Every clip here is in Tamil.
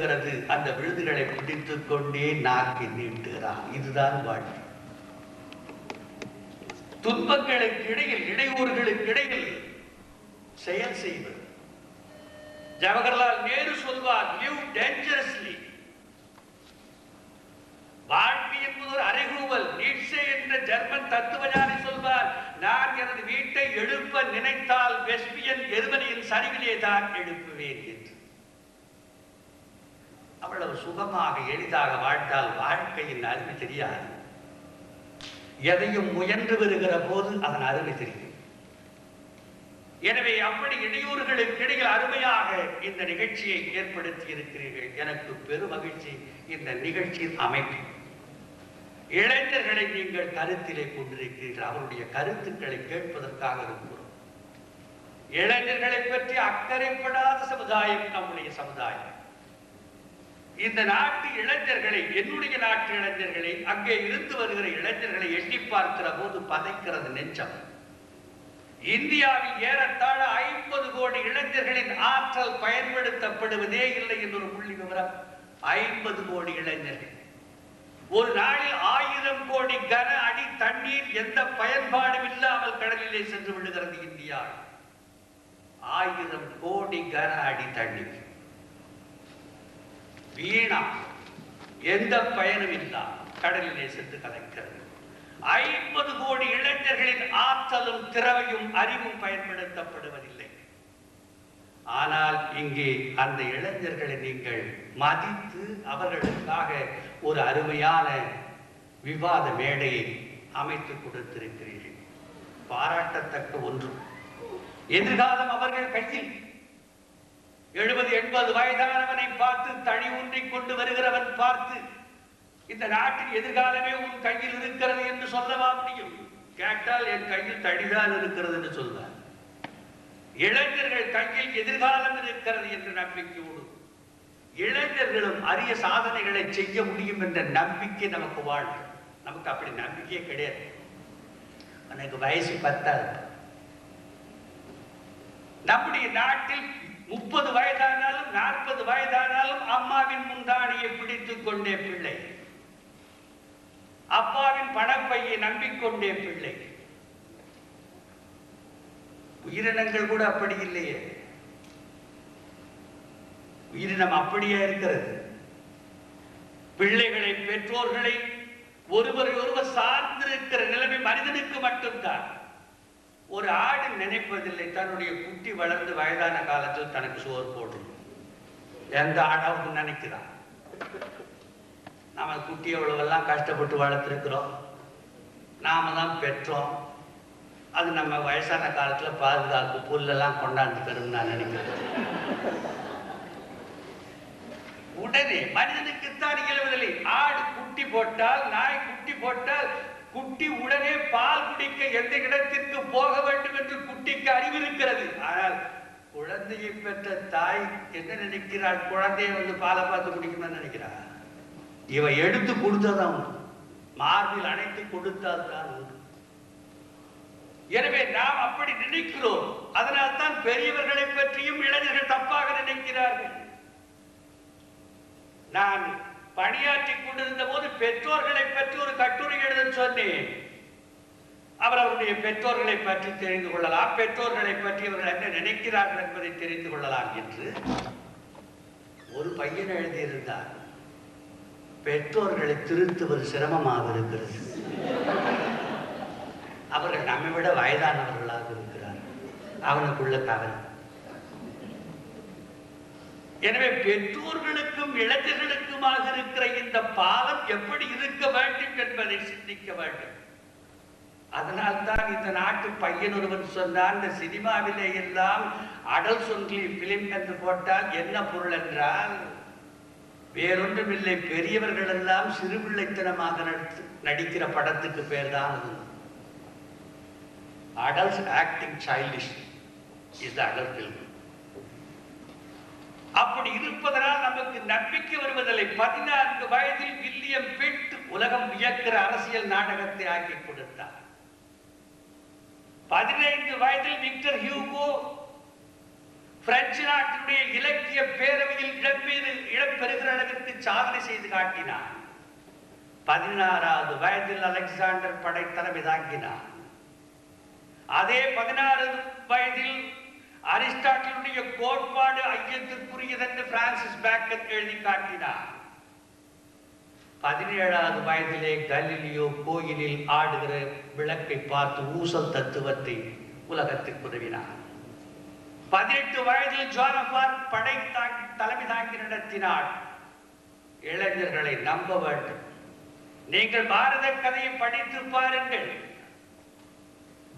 கொடுக்கிறது. அந்த விருதுகளை பிடித்துக் கொண்டே நாக்கி நீட்டுகிறான். இதுதான் வாழ்க்கை. துன்பங்களுக்கு இடையில், இடையூறுகளுக்கு இடையில் செயல் செய்வது. ஜவஹர்லால் நேரு சொல்வார், live dangerously. வாழ்க்கை என்பது ஒரு அறைகூவல். நீட்சே என்ற ஜெர்மன் தத்துவஞானி சொல்வார், நான் எனது வீட்டை எழுப்ப நினைத்தால் வெஸ்பியன் எருமனியின் சரிவிலே தான் எழுப்புவேன் என்று. அவ்வளவு சுகமாக எளிதாக வாழ்ந்தால் வாழ்க்கையின் அருமை தெரியாது. எதையும் முயன்று வருகிற போது அதன் அருமை தெரியும். எனவே அப்படி இடையூறுகளுக்கு இடையில் அருமையாக இந்த நிகழ்ச்சியை ஏற்படுத்தி இருக்கிறீர்கள். எனக்கு பெரும் மகிழ்ச்சி இந்த நிகழ்ச்சியின் அமைப்பு. இளைஞர்களை நீங்கள் கருத்திலே கொண்டிருக்கிறீர்கள். அவருடைய கருத்துக்களை கேட்பதற்காக இருக்கிறோம். இளைஞர்களை பற்றி அக்கறைப்படாத சமுதாயம் நம்முடைய சமுதாயம். இந்த நாட்டு இளைஞர்களை, என்னுடைய நாட்டு இளைஞர்களை, அங்கே இருந்து வருகிற இளைஞர்களை எண்ணி பார்க்கிற போது பதைக்கிறது நெஞ்சம். இந்தியாவில் ஏறத்தாழ 50 கோடி இளைஞர்களின் ஆற்றல் பயன்படுத்தப்படுவதே இல்லை என்ற ஒரு புள்ளி விவரம். 50 கோடி இளைஞர்கள். ஒரு நாளில் 1000 கோடி கன அடி தண்ணீர் எந்த பயன்பாடும் இல்லாமல் கடலிலே சென்று விடுகிறது இந்தியாவில். 1000 கோடி கன அடி தண்ணீர் வீணா, எந்த பயனும் இல்லாமல் கடலிலே சென்று கலக்கிறது. 50 கோடி இளைஞர்களின் ஆற்றலும் திறமையும் அறிவும் பயன்படுத்தப்படுவதில்லை. ஆனால் இங்கே அந்த இளைஞர்களை நீங்கள் மதித்து அவர்களுக்காக ஒரு அருமையான விவாத மேடையை அமைத்துக் கொடுத்திருக்கிறீர்கள். பாராட்டத்தக்க ஒன்று. எதிர்காலம் அவர்கள் கையில். 70-80 வயதானவனை பார்த்து, தனி ஊன்றிக் கொண்டு வருகிறவன் பார்த்து, இந்த நாட்டின் எதிர்காலமே உன் கையில் இருக்கிறது என்று சொல்லவா முடியும்? கேட்டால் என் கையில் தடிதான் இருக்கிறது என்று சொல்வார். இளைஞர்கள் கையில் எதிர்காலம் இருக்கிறது என்ற நம்பிக்கையோடு இளைஞர்களும் அரிய சாதனைகளை செய்ய முடியும் என்ற நம்பிக்கை நமக்கு வாழ்வு. நமக்கு அப்படி நம்பிக்கையே கிடையாது. எனக்கு வயசு 10. நம்முடைய நாட்டில் 30 வயதானாலும் 40 வயதானாலும் அம்மாவின் முந்தானியை பிடித்துக் கொண்டே பிள்ளை, அப்பாவின் பணப்பையை நம்பிக்கொண்டே பிள்ளை. உயிரினங்கள் கூட அப்படி இல்லையே. உயிரினம் அப்படியே இருக்கிறது. பிள்ளைகளை, பெற்றோர்களை ஒருவரை ஒருவர் சார்ந்திருக்கிற நிலைமை மனிதனுக்கு மட்டும்தான். ஒரு ஆடு நினைப்பதில்லை தன்னுடைய குட்டி வளர்ந்து வயதான காலத்தில் தனக்கு சோறு போடும். எந்த ஆடாவது நினைக்கிறான்? நாம குட்டி எவ்வளவெல்லாம் கஷ்டப்பட்டு வளர்த்துருக்கிறோம், நாம தான் பெற்றோம். அது நம்ம வயசான காலத்துல பாதுகாப்பு புல்லெல்லாம் கொண்டாந்து தரும் நான் நினைக்கிறேன். உடனே மனிதனுக்குத்தான் இயலுவதில்லை. ஆடு குட்டி போட்டால், நாய் குட்டி போட்டால், குட்டி உடனே பால் குடிக்க எந்த இடத்திற்கு போக வேண்டும் என்று குட்டிக்கு அறிவு இருக்கிறது. ஆனால் குழந்தையை பெற்ற தாய் என்ன நினைக்கிறாள்? குழந்தையை வந்து பாலை பார்த்து குடிக்கணும்னு நினைக்கிறாள். இவ எடுத்து கொடுத்ததான் உண்டு, மார்பில் அணைத்து கொடுத்தால் தான் உண்டு. எனவே நாம் அப்படி நினைக்கிறோம். அதனால் தான் பெரியவர்களை பற்றியும் இளைஞர்கள் தப்பாக நினைக்கிறார்கள். நான் பணியாற்றிக் கொண்டிருந்த போது பெற்றோர்களை பற்றி ஒரு கட்டுரை எழுத சொன்னேன். அவருடைய பெற்றோர்களை பற்றி தெரிந்து கொள்ளலாம், பெற்றோர்களை பற்றி அவர்கள் என்ன நினைக்கிறார்கள் என்பதை தெரிந்து கொள்ளலாம் என்று ஒரு பையன் எழுதியிருந்தார். பெற்றோர்களை திருத்துவது சிரமமாக இருக்கிறது. அவர்கள் நம்மை விட வயதானவர்களாக இருக்கிறார். அவனுக்குள்ள கவலை. எனவே பெற்றோர்களுக்கும் இளைஞர்களுக்குமாக இருக்கிற இந்த பாலம் எப்படி இருக்க வேண்டும் என்பதை சிந்திக்க வேண்டும். அதனால் தான் இந்த நாட்டு பையன் ஒருவன் சொன்னான், இந்த சினிமாவிலே எல்லாம் அடல்ட் ஒன்லி பிலிம் என்று போட்டால் என்ன பொருள் என்றால், வேறொன்றும் இல்லை, பெரியவர்கள் எல்லாம் சிறுபிள்ளைத்தனமாக நடிக்கிற படத்துக்கு பேர் தான் adults acting childish is the adult film. அப்படி இருப்பதனால் நமக்கு நம்பிக்கை வருவதில்லை. 14 வயதில் வில்லியம் பிட் உலகம் வியக்கிற அரசியல் நாடகத்தை ஆக்கி கொடுத்தார். 15 வயதில் விக்டர் ஹியூகோ பிரெஞ்சு நாட்டினுடைய இலக்கிய பேரவையில் இடம்பெறுகிற சாதனை செய்து காட்டினார். 16வது வயதில் அலெக்சாண்டர் படைத்தலைமை தாங்கினார். அதே 16 வயதில் அரிஸ்டாட்டிலுடைய கோட்பாடு ஐயத்திற்குரியதென்று பிரான்சிஸ் பேக்கன் எழுதி காட்டினார். 17வது வயதிலே கலீலியோ கோயிலில் ஆடுகிற விளக்கை பார்த்து ஊசல் தத்துவத்தை உலகத்திற்கு உதவினார். 18 வயதில் ஜான் ஆஃப் ஆர்க் தலைமை தாங்கி நடத்தினார். இளைஞர்களை நம்ப வேண்டும். நீங்கள் பாரத கதையை படித்து பாருங்கள்.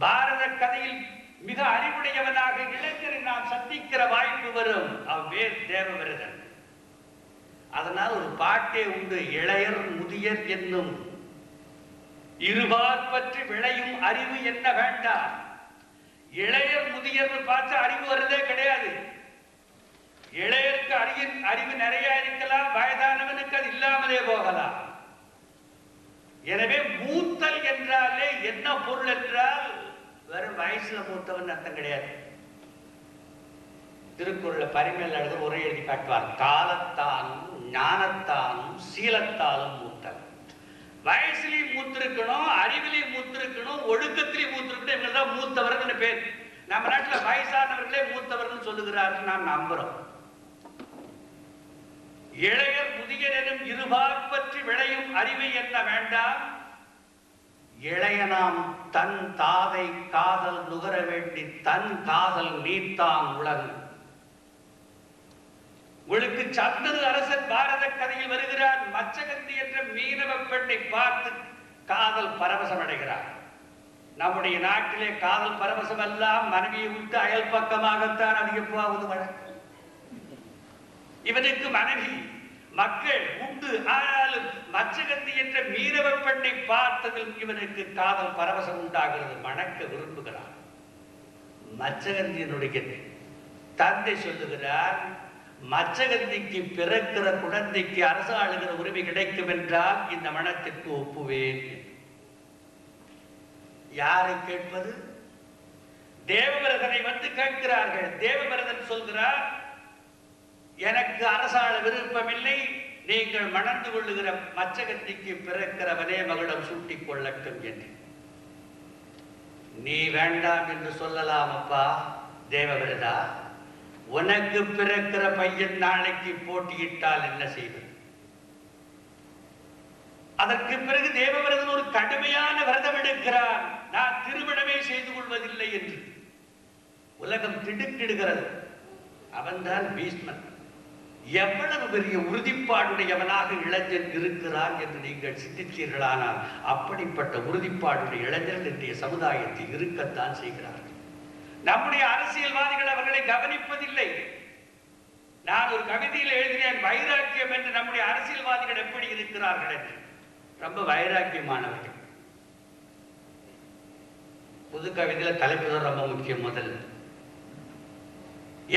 பாரத கதையில் மிக அறிவுடையவனாக இளைஞரை நாம் சந்திக்கிற வாய்ப்பு வரும். அவ்வேர் தேவவிரதன். அதனால் ஒரு பாட்டே உண்டு, இளையர் முதியர் என்னும் இருபார் பற்றி விளையும் அறிவு என்ன வேண்டாம். இளையர் முதியர் பார்த்து அறிவு வருதே கிடையாது. இளையருக்கு அறிவு நிறைய இருக்கலாம், வயதானவனுக்கு அது இல்லாமலே போகலாம். எனவே மூத்தல் என்றாலே என்ன பொருள் என்றால் வெறும் வயசுல மூத்தவன் அர்த்தம் கிடையாது. திருக்குறள் பரிமையில் எழுத உரை எழுதி காட்டுவார், காலத்தாலும் ஞானத்தாலும் சீலத்தாலும் மூத்தல். வயசுலையும் மூத்திருக்கணும், அறிவிலையும் மூத்திருக்கணும், ஒழுக்கத்திலையும் மூத்திருக்கணும். இவங்கதான் மூத்தவர்கள் பேர். நம்ம நாட்டில் வயசானவர்களே மூத்தவர்கள் சொல்லுகிறார்கள், நாம் நம்புறோம். இளையர் முதியர் எனும் இருபார் பற்றி விளையும் அறிவு என்ன வேண்டாம். இளையனாம் தன் தாதை காதல் நுகர வேண்டி தன் காதல் நீத்தான் உலகு. உங்களுக்கு சந்தது அரசன் பாரத கதையில் வருகிறார். மச்சகந்தி என்ற மீனவ பெண்ணை பார்த்து காதல் பரவசம் அடைகிறார். நம்முடைய நாட்டிலே காதல் பரவசம் எல்லாம் மனைவியை விட்டு அயல் பக்கமாகத்தான் அதிகமாவது வழக்கம். இவனுக்கு மனைவி மக்கள் உண்டு, ஆனாலும் மச்சகந்தி என்ற மீனவ பெண்ணை பார்த்ததில் இவனுக்கு காதல் பரவசம் உண்டாகிறது. மணக்க விரும்புகிறார். மச்சகந்தியினுடைய தந்தை சொல்லுகிறார், மச்சகந்திக்கு பிறக்கிற குழந்தைக்கு அரசு ஆளுகிற உரிமை கிடைக்கும் என்றால் இந்த மனத்திற்கு ஒப்புவேன். யாரை கேட்பது? தேவவிரதனை வந்து கேட்கிறார்கள். தேவவிரதன் சொல்கிறார், எனக்கு அரசாள விருப்பமில்லை, நீங்கள் மணந்து கொள்ளுகிற மச்சகந்திக்கு பிறக்கிறவனே மகுடம் சூட்டிக் கொள்ளட்டும் என்று. நீ வேண்டாம் என்று சொல்லலாம் அப்பா தேவவிரதா. உனக்கு பிறக்கிற பையன் நாளைக்கு போட்டியிட்டால் என்ன செய்வது? அதற்கு பிறகு தேவவிரதன் ஒரு கடுமையான விரதம் எடுக்கிறார், நான் திருமணமே செய்து கொள்வதில்லை என்று. உலகம் திடுக்கிடுகிறது. அவன்தான் பீஷ்மன். எவ்வளவு பெரிய உறுதிப்பாடுடையவனாக இளைஞன் இருக்கிறான் என்று நீங்கள் சிந்தித்தீர்களானால் அப்படிப்பட்ட உறுதிப்பாடுடைய இளைஞர்கள் இன்றைய சமுதாயத்தில் இருக்கத்தான் செய்கிறார்கள். நம்முடைய அரசியல்வாதிகள் அவர்களை கவனிப்பதில்லை. நான் ஒரு கவிதையில் எழுதினேன், வைராக்கியம் என்று நம்முடைய அரசியல்வாதிகள் எப்படி இருக்கிறார்கள் என்று. ரொம்ப வைராக்கியமானவர்கள். புது கவிதையில தலைப்பு தான் ரொம்ப முக்கியம். முதல்ல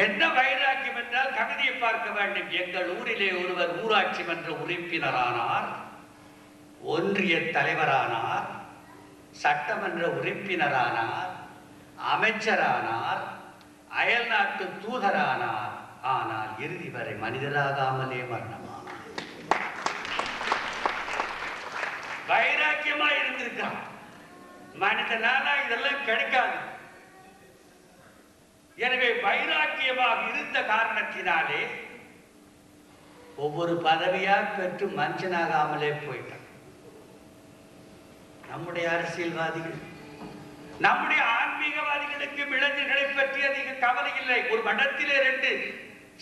என்ன வைராக்கியம் என்றால் கவிதையை பார்க்க வேண்டும். எங்கள் ஊரிலே ஒருவர் ஊராட்சி மன்ற உறுப்பினரானார், ஒன்றிய தலைவரானார், சட்டமன்ற உறுப்பினரானார், அமைச்சரானார், அயல் நாட்டு தூதரானார். ஆனால் இறுதி வரை மனிதராகாமலே மரணமானார். வைராக்கியமா இருந்திருக்கான். மனிதனால இதெல்லாம் கிடைக்காது. எனவே வைராக்கியமாக இருந்த காரணத்தினாலே ஒவ்வொரு பதவியா பெற்று மனுஷனாகாமலே போயிட்டான். நம்முடைய அரசியல்வாதிகள், நம்முடைய ஆன்மீகவாதிகளுக்கு இளைஞர்களை பற்றி அதிக கவலை இல்லை. ஒரு மடத்திலே 2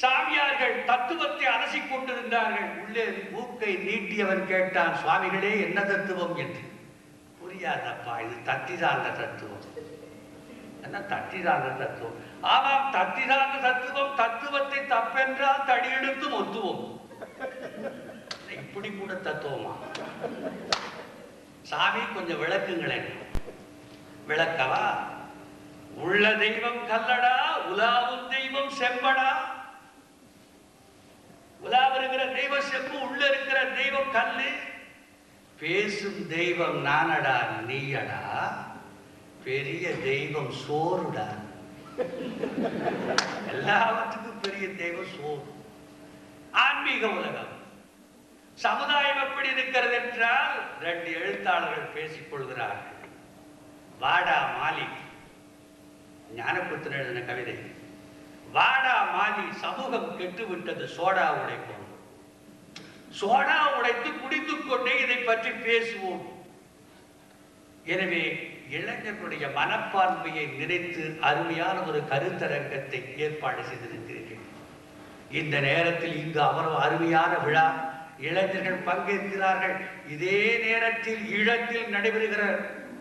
சாமியார்கள் தத்துவத்தை அலசிக் கொண்டிருந்தார்கள். உள்ளே மூக்கை நீட்டியவன் கேட்டான், சுவாமிகளே என்ன தத்துவம் என்று. புரியாதப்பா, இது தத்தி சார்ந்த தத்துவம். என்ன தத்தி சார்ந்த தத்துவம்? ஆமாம், தத்தி சார்ந்த தத்துவம். தத்துவத்தை தப்பென்றால் தடியெடுத்து ஒத்துவோம். இப்படி கூட தத்துவமா? சாமி கொஞ்சம் விளக்குங்களேன். விளக்கவா? உள்ள தெய்வம் கல்லடா, உலாவும் தெய்வம் செம்படா. உலா வருகிற தெய்வம் செம்பு, உள்ள இருக்கிற தெய்வம் கல்லு. பேசும் தெய்வம் நானடா நீயடா, பெரிய தெய்வம் சோறுடா. எல்லாவற்றுக்கும் பெரிய தெய்வம் சோறு. ஆன்மீக உலகம் சமுதாயம் எப்படி இருக்கிறது என்றால், 2 எழுத்தாளர்கள் பேசிக் கொள்கிறார்கள். வாடா மாலி, ஞானபுத்திரன் எழுதின கவிதை. வாடா மாலி, சமூகம் கெட்டுவிட்டது சோடா உடைப்போம். சோடா உடைத்து குடித்துக் கொண்டே இதை பற்றி பேசுவோம். எனவே இளைஞர்களுடைய மனப்பான்மையை நினைத்து அருமையான ஒரு கருத்தரங்கத்தை ஏற்பாடு செய்திருக்கிறீர்கள். இந்த நேரத்தில் இங்கு அவ்வளவு அருமையான விழா, இளைஞர்கள் பங்கேற்கிறார்கள். இதே நேரத்தில் ஈழத்தில் நடைபெறுகிற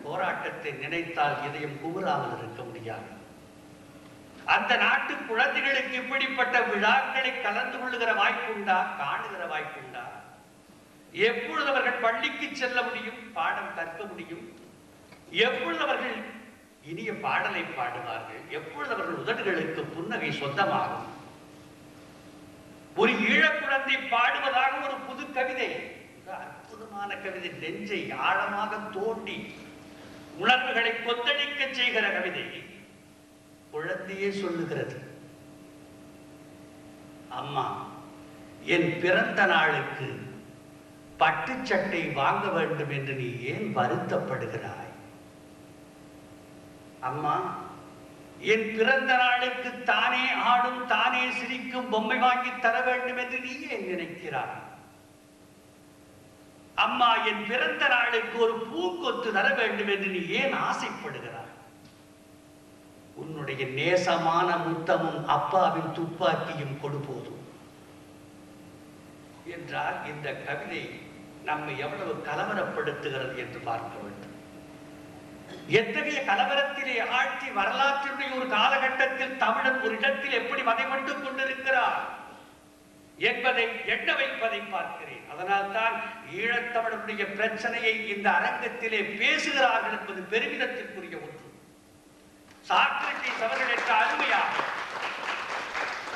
போராட்டத்தை நினைத்தால் இதயம் குமுறாமல் இருக்க முடியாது. அந்த நாட்டு குழந்தைகளுக்கு இப்படிப்பட்ட விழாக்களை கலந்து கொள்ளுகிற வாய்ப்புண்டா, காணுகிற வாய்ப்புண்டா? எப்பொழுது அவர்கள் பள்ளிக்கு செல்ல முடியும், பாடம் கற்க முடியும்? எப்பொழுது அவர்கள் இனிய பாடலை பாடுவார்கள்? எப்பொழுது அவர்கள் உதடுகளுக்கு புன்னகை சொந்தமாகும்? ஒரு ஈழக் குழந்தை பாடுவதாக ஒரு புது கவிதை, அற்புதமான கவிதை, நெஞ்சை ஆழமாக தோண்டி உணர்வுகளை கொந்தளிக்க செய்கிற கவிதை. குழந்தையே சொல்லுகிறது, அம்மா, என் பிறந்த நாளுக்கு பட்டுச்சட்டை வாங்க வேண்டும் என்று நீ ஏன் வருத்தப்படுகிறாய்? அம்மா, என் பிறந்த நாளுக்கு தானே ஆடும் தானே சிரிக்கும் பொம்மை வாங்கி தர வேண்டும் என்று நீ ஏன் நினைக்கிறாய்? அம்மா, என் பிறந்த நாளுக்கு ஒரு பூங்கொத்து தர வேண்டும் என்று நீ ஏன் ஆசைப்படுகிறாய்? உன்னுடைய நேசமான முத்தமும் அப்பாவின் துப்பாக்கியும் கொடுபோதும் என்றால் இந்த கவிதை நம்மை எவ்வளவு கலவரப்படுத்துகிறது என்று பார்க்க வேண்டும். எத்தகைய கலவரத்திலே ஆட்சி வரலாற்றினுடைய ஒரு காலகட்டத்தில் தமிழன் ஒரு இடத்தில் எப்படி வதைபட்டுக் கொண்டிருக்கிறார் என்பதை எண்ண வைப்பதை பார்க்கிறேன். அதனால் தான் ஈழத்தமிழனுடைய பிரச்சனையை இந்த அரங்கத்திலே பேசுகிறார்கள் என்பது பெருமிதத்திற்குரிய ஒன்று. சாக்ரட்டிஸ் அவர்கள் என்ற அருமையாக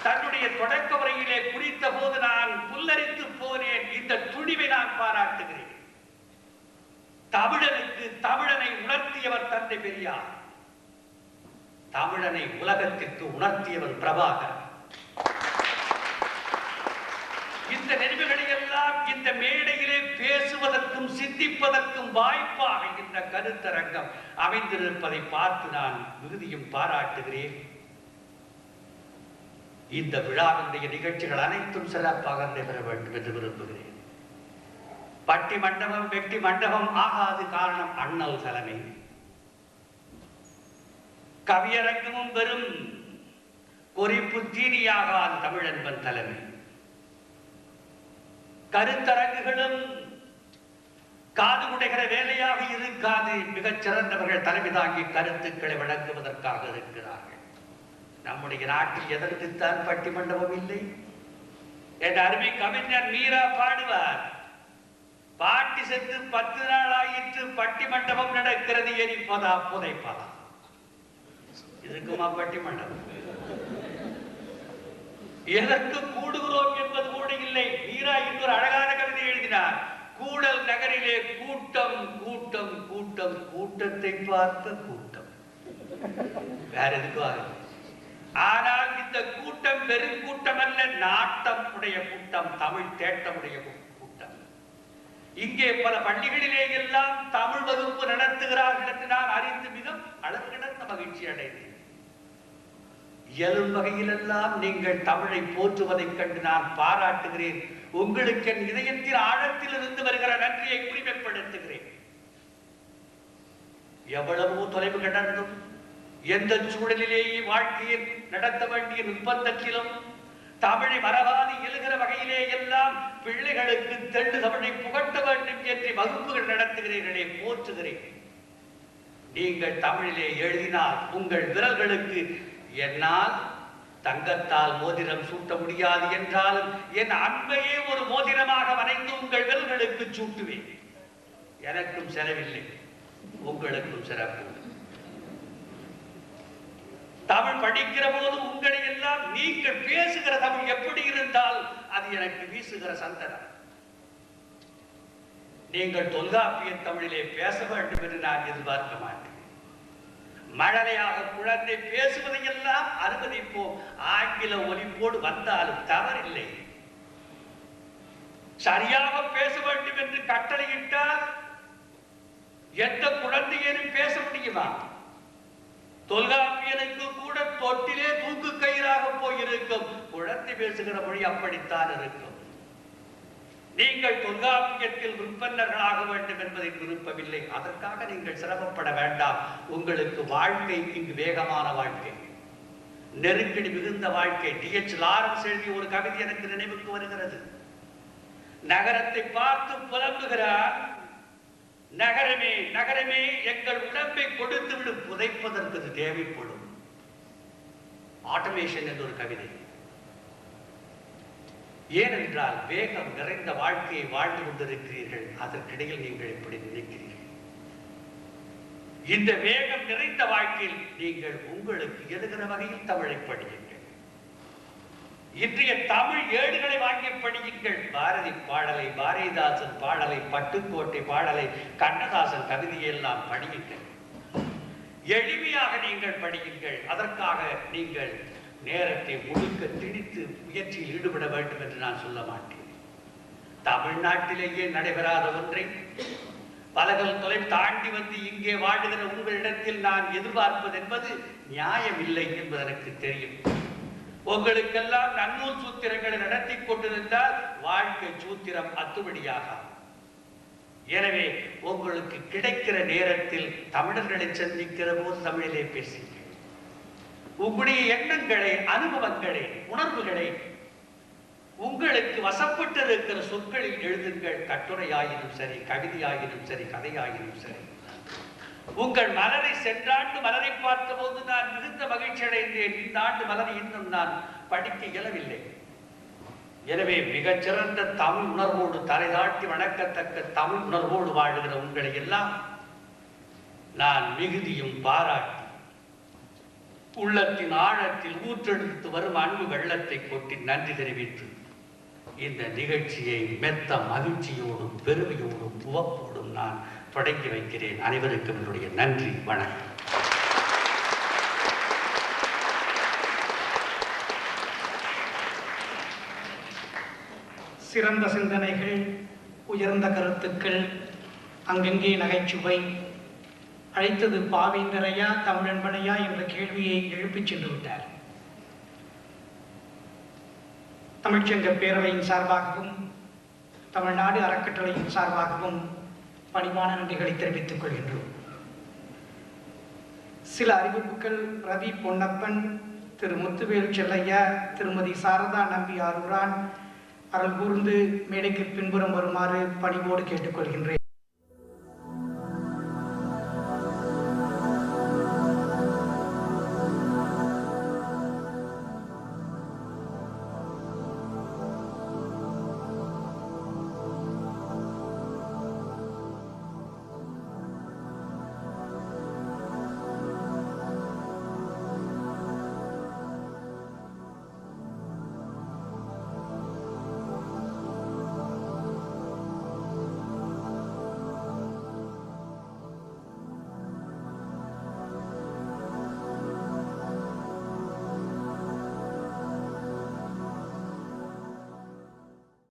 தன்னுடைய தொடக்க உரையிலே குறித்த போது நான் புல்லரித்து போனேன். இந்த துணிவை நான் பாராட்டுகிறேன். தமிழனுக்கு தமிழனை உணர்த்தியவர் தந்தை பெரியார், தமிழனை உலகத்திற்கு உணர்த்தியவர் பிரபாகர். இந்த நினைவுகளை எல்லாம் இந்த மேடையிலே பேசுவதற்கும் சிந்திப்பதற்கும் வாய்ப்பாக இந்த கருத்தரங்கம் அமைந்திருப்பதை பார்த்து நான் மிகுதியும் பாராட்டுகிறேன். இந்த விழாவினுடைய நிகழ்ச்சிகள் அனைத்தும் சிறப்பாக நடைபெற வேண்டும் என்று விரும்புகிறேன். பட்டி மண்டபம் வெட்டி மண்டபம் ஆகாது, காரணம் அண்ணல் தலைமை. கவியரங்கமும் வெறும் குறிப்பு தீனியாகாது, தமிழன்பன் தலைமை. கருத்தரங்குகளும் காது உடைகிற வேலையாக இருக்காது, மிகச் சிறந்தவர்கள் தலைமை தாங்கி கருத்துக்களை வழங்குவதற்காக இருக்கிறார்கள். நம்முடைய நாட்டில் எதற்குத்தான் பட்டி மண்டபம் இல்லை? என் அருமை கவிஞர் மீரா பாடுவார், பாட்டி சென்று 10 நாள் ஆயிற்று, பட்டி மண்டபம் நடக்கிறது, எரிப்பதா புதைப்பதா? இதுக்குமா பட்டி மண்டபம்? எதற்கு கூடுகிறோம் என்பது கூட இல்லை. மீரா இன்னொரு அழகான கவிதை எழுதினார், கூடல் நகரிலே கூட்டம் கூட்டம் கூட்டம், கூட்டத்தை பார்த்த கூட்டம், வேற எதுக்கும் ஆகல. ஆனால் இந்த கூட்டம் பெருங்கூட்டம் அல்ல, நாட்டம் உடைய கூட்டம், தமிழ் தேட்டமுடைய கூட்டம். இங்கே பல பள்ளிகளிலே எல்லாம் தமிழ் வகுப்பு நடத்துகிறார்கள் என்று நான் அறிந்து மிக அளவு கிடந்த மகிழ்ச்சி அடைந்தேன். இயலும் வகையிலெல்லாம் நீங்கள் தமிழை போற்றுவதைக் கண்டு நான் பாராட்டுகிறேன். உங்களுக்கு என் இதயத்தின் ஆழத்தில் இருந்து வருகிற நன்றியை குறிமைப்படுத்துகிறேன். எவ்வளவோ தொலைவு கடந்தும் எந்த சூழலிலேயே வாழ்க்கையில் நடத்த வேண்டிய நிர்பந்தத்திலும் தமிழை மறவாது எழுகிற வகையிலே எல்லாம் பிள்ளைகளுக்கு தெள்ளு தமிழை புகட்ட வேண்டும் என்று வகுப்புகள் நடத்துகிறீர்களே, போற்றுகிறேன். நீங்கள் தமிழிலே எழுதினால் உங்கள் விரல்களுக்கு என்னால் தங்கத்தால் மோதிரம் சூட்ட முடியாது என்றாலும் என் அன்பையே ஒரு மோதிரமாக வரைந்து உங்கள் விரல்களுக்கு சூட்டுவேன். எனக்கும் செலவில்லை, உங்களுக்கும் சிறப்பு. தமிழ் படிக்கிற போது உங்களை எல்லாம் நீங்கள் பேசுகிற தமிழ் எப்படி இருந்தால் அது எனக்கு வீசுகிற சந்தனம். நீங்கள் தொல்காப்பிய தமிழிலே பேச வேண்டும் என்று நான் எதிர்பார்க்க மாட்டேன். மழலையாக குழந்தை பேசுவதையெல்லாம் அனுமதிப்போம், ஆங்கில ஒலிப்போடு வந்தாலும் தவறில்லை. சரியாக பேச வேண்டும் என்று கட்டளையிட்டால் எந்த குழந்தையனும் பேச முடியுமா? தொல்காப்பியனுக்கு கூட தொட்டிலே தூக்கு கயிறாக போயிருக்கும். குழந்தை பேசுகிற மொழி அப்படித்தான் இருக்கும். நீங்கள் தொல்காப்பியத்தில் விற்பன்னர்களாக வேண்டும் என்பதை விருப்பமில்லை. அதற்காக நீங்கள் சிரமப்பட வேண்டாம். உங்களுக்கு வாழ்க்கை இங்கு வேகமான வாழ்க்கை, நெருக்கடி மிகுந்த வாழ்க்கை. டி.எச். லாரன்ஸ் எழுதிய ஒரு கவிதை எனக்கு நினைவுக்கு வருகிறது. நகரத்தை பார்த்து புலம்புகிறார். நகரமே நகரமே, எங்கள் உடம்பை கொடுத்து விடு, புதைப்பதற்கு அது தேவைப்படும். ஆட்டோமேஷன் என்ற ஒரு கவிதை. ஏனென்றால் வேகம் நிறைந்த வாழ்க்கையை வாழ்ந்து கொண்டிருக்கிறீர்கள். அதற்கிடையில் நீங்கள் எப்படி நினைக்கிறீர்கள்? இந்த வேகம் நிறைந்த வாழ்க்கையில் நீங்கள் உங்களுக்கு எழுகிற வகையில் தமிழை படியுங்கள். இன்றைய தமிழ் ஏடுகளை வாங்கி படியுங்கள். பாரதி பாடலை, பாரதிதாசன் பாடலை, பட்டுக்கோட்டை பாடலை, கண்ணதாசன் கவிதையெல்லாம் படியுங்கள். எளிமையாக நீங்கள் படியுங்கள். அதற்காக நீங்கள் நேரத்தை முழுக்க திணித்து முயற்சியில் ஈடுபட வேண்டும் என்று நான் சொல்ல மாட்டேன். தமிழ்நாட்டிலேயே நடைபெறாத ஒன்றை பலகல் தொலை தாண்டி வந்து இங்கே வாழுகிற உங்களிடத்தில் நான் எதிர்பார்ப்பது என்பது நியாயமில்லை என்பது எனக்கு தெரியும். உங்களுக்கெல்லாம் நன்னூல் சூத்திரங்களை நடத்தி கொண்டிருந்தால் வாழ்க்கை சூத்திரம் அத்துபடியாக. எனவே உங்களுக்கு கிடைக்கிற நேரத்தில் தமிழர்களை சந்திக்கிற போது தமிழிலே பேசுங்கள். உங்களுடைய எண்ணங்களை, அனுபவங்களை, உணர்வுகளை உங்களுக்கு வசப்பட்டிருக்கிற சொற்களில் எழுதுங்கள். கட்டுரையாயினும் சரி, கவிதையாயினும் சரி, கதையாயினும் சரி. உங்கள் மலரை சென்றாண்டு மலரை பார்த்த போது நான் மிகுந்த மகிழ்ச்சி அடைந்தேன். இந்த ஆண்டு மலரை இன்னும் நான் படிக்க இயலவில்லை. எனவே மிகச்சிறந்த தமிழ் உணர்வோடு, தலைதாட்டி வணக்கத்தக்க தமிழ் உணர்வோடு வாழுகிற உங்களை எல்லாம் நான் மிகுதியும் பாராட்டி உள்ளத்தின் ஆழத்தில் ஊற்றெடுத்து வரும் அன்பு வெள்ளத்தை கொட்டி நன்றி தெரிவித்து இந்த நிகழ்ச்சியை மெத்த மகிழ்ச்சியோடும் பெருமையோடும் உவப்போடும் நான் தொடங்கி வைக்கிறேன். அனைவருக்கும் என்னுடைய நன்றி, வணக்கம். சிறந்த சிந்தனைகள், உயர்ந்த கருத்துக்கள், அங்கங்கே நகைச்சுவை, அழைத்தது பாவேந்தரையா தமிழன்பனையா என்ற கேள்வியை எழுப்பிச் சென்று விட்டார். தமிழ்ச்சங்க பேரவையின் சார்பாகவும் தமிழ்நாடு அறக்கட்டளையின் சார்பாகவும் பணிவான நன்றிகளை தெரிவித்துக் கொள்கின்றோம். சில அறிவிப்புகள். ரவி பொன்னப்பன், திரு முத்துவேல் செல்லையா, திருமதி சாரதா நம்பி ஆரூரான் அருள் கூர்ந்து மேடைக்கு பின்புறம் வருமாறு பணிவோடு கேட்டுக்கொள்கின்றேன்.